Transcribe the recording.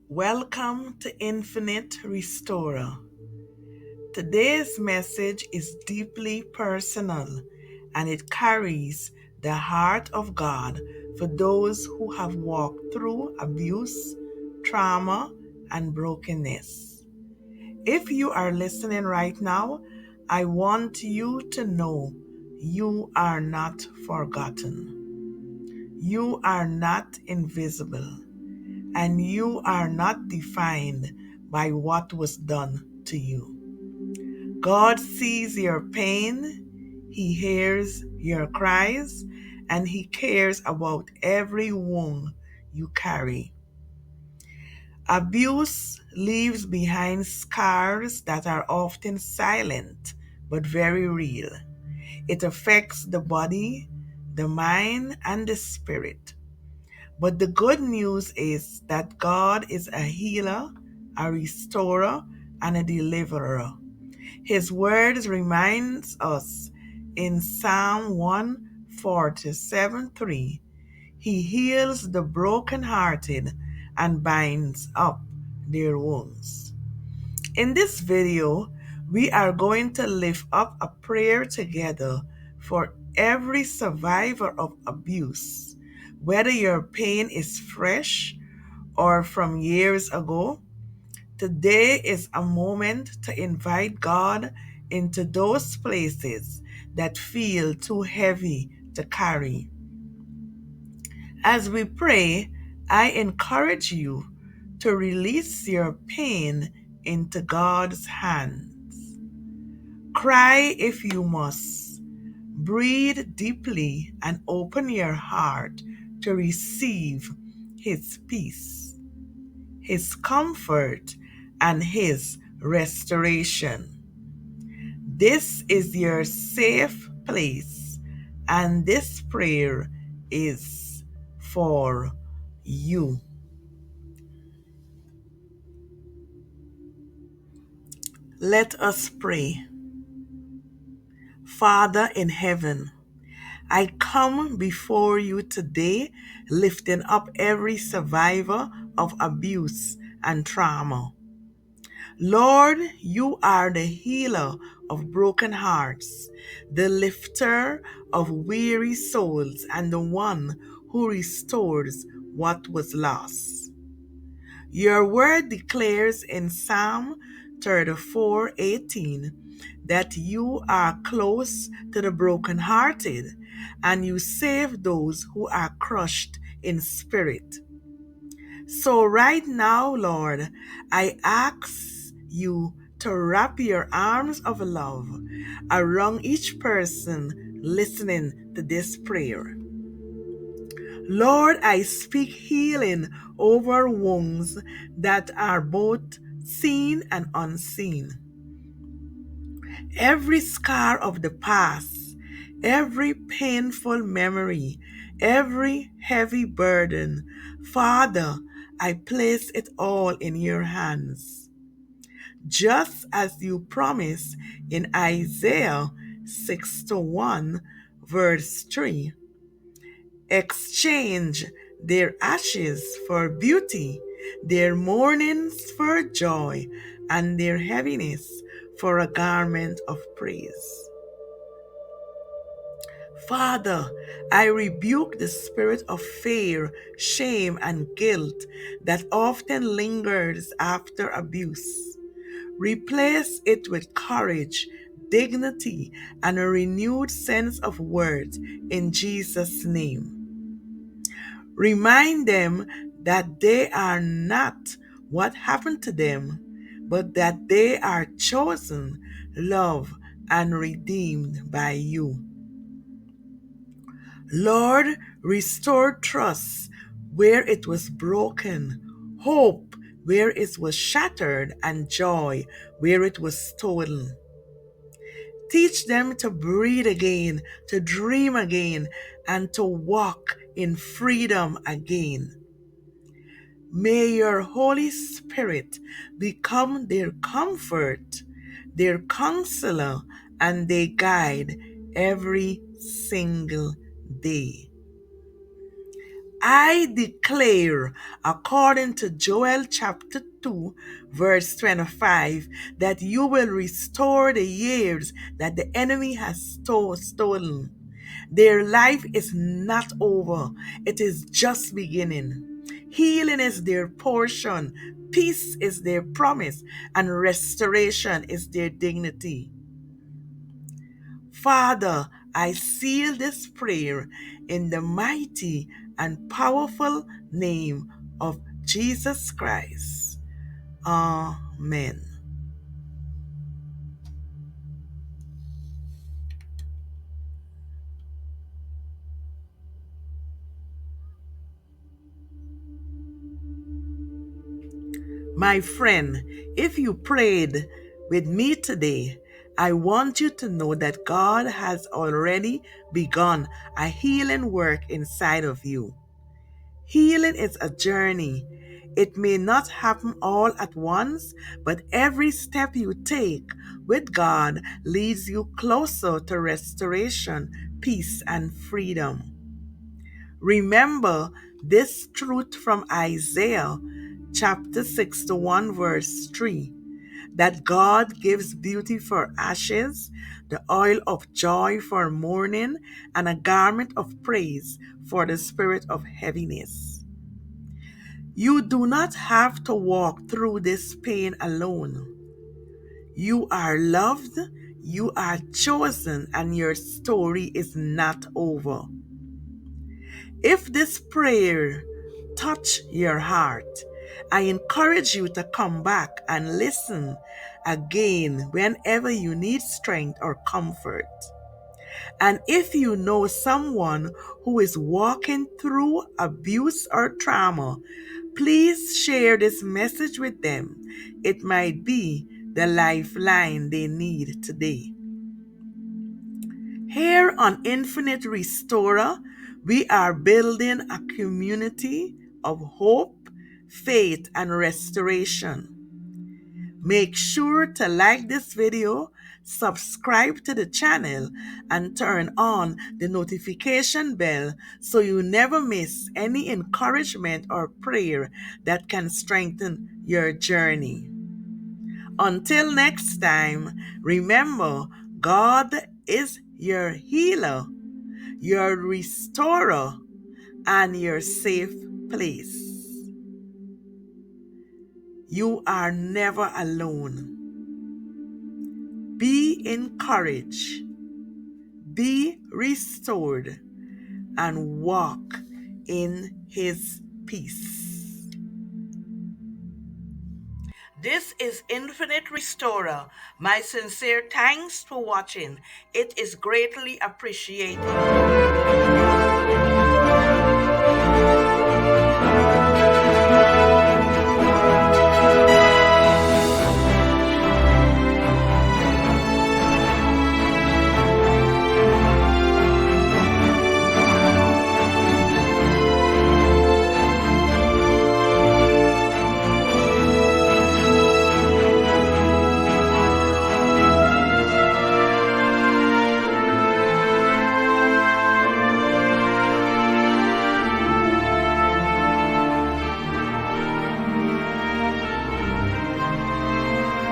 Welcome to Infinite Restorer. Today's message is deeply personal and it carries the heart of God for those who have walked through abuse, trauma, and brokenness. If you are listening right now, I want you to know you are not forgotten. You are not invisible. And you are not defined by what was done to you. God sees your pain, He hears your cries, and He cares about every wound you carry. Abuse leaves behind scars that are often silent but very real. It affects the body, the mind, and the spirit. But the good news is that God is a healer, a restorer, and a deliverer. His words reminds us in Psalm 147:3, He heals the brokenhearted and binds up their wounds. In this video, we are going to lift up a prayer together for every survivor of abuse, whether your pain is fresh or from years ago. Today is a moment to invite God into those places that feel too heavy to carry. As we pray, I encourage you to release your pain into God's hands. Cry if you must. Breathe deeply and open your heart to receive His peace, His comfort, and His restoration. This is your safe place, and this prayer is for you. Let us pray. Father in heaven, I come before you today, lifting up every survivor of abuse and trauma. Lord, you are the healer of broken hearts, the lifter of weary souls, and the one who restores what was lost. Your word declares in Psalm 34:18 that you are close to the brokenhearted and you save those who are crushed in spirit. So, right now, Lord, I ask you to wrap your arms of love around each person listening to this prayer. Lord, I speak healing over wounds that are both seen and unseen. Every scar of the past, every painful memory, every heavy burden, Father, I place it all in your hands. Just as you promised in Isaiah 61, verse 3. Exchange their ashes for beauty, their mournings for joy, and their heaviness for a garment of praise. Father, I rebuke the spirit of fear, shame, and guilt that often lingers after abuse. Replace it with courage, dignity, and a renewed sense of worth in Jesus' name. Remind them that they are not what happened to them, but that they are chosen, loved, and redeemed by you. Lord, restore trust where it was broken, hope where it was shattered, and joy where it was stolen. Teach them to breathe again, to dream again, and to walk in freedom again. May your Holy Spirit become their comfort, their counselor, and their guide every single day. I declare, according to Joel chapter 2, verse 25, that you will restore the years that the enemy has stolen. Their life is not over, it is just beginning. Healing is their portion, peace is their promise, and restoration is their dignity. Father, I seal this prayer in the mighty and powerful name of Jesus Christ. Amen. My friend, if you prayed with me today, I want you to know that God has already begun a healing work inside of you. Healing is a journey. It may not happen all at once, but every step you take with God leads you closer to restoration, peace, and freedom. Remember this truth from Isaiah chapter 61, verse 3, that God gives beauty for ashes, the oil of joy for mourning, and a garment of praise for the spirit of heaviness. You do not have to walk through this pain alone. You are loved, you are chosen, and your story is not over. If this prayer touch your heart, I encourage you to come back and listen again whenever you need strength or comfort. And if you know someone who is walking through abuse or trauma, please share this message with them. It might be the lifeline they need today. Here on Infinite Restorer, we are building a community of hope, faith, and restoration. Make sure to like this video, subscribe to the channel, and turn on the notification bell so you never miss any encouragement or prayer that can strengthen your journey. Until next time, remember, God is your healer, your restorer, and your safe place. You are never alone. Be encouraged, be restored, and walk in His peace. This is Infinite Restorer. My sincere thanks for watching. It is greatly appreciated.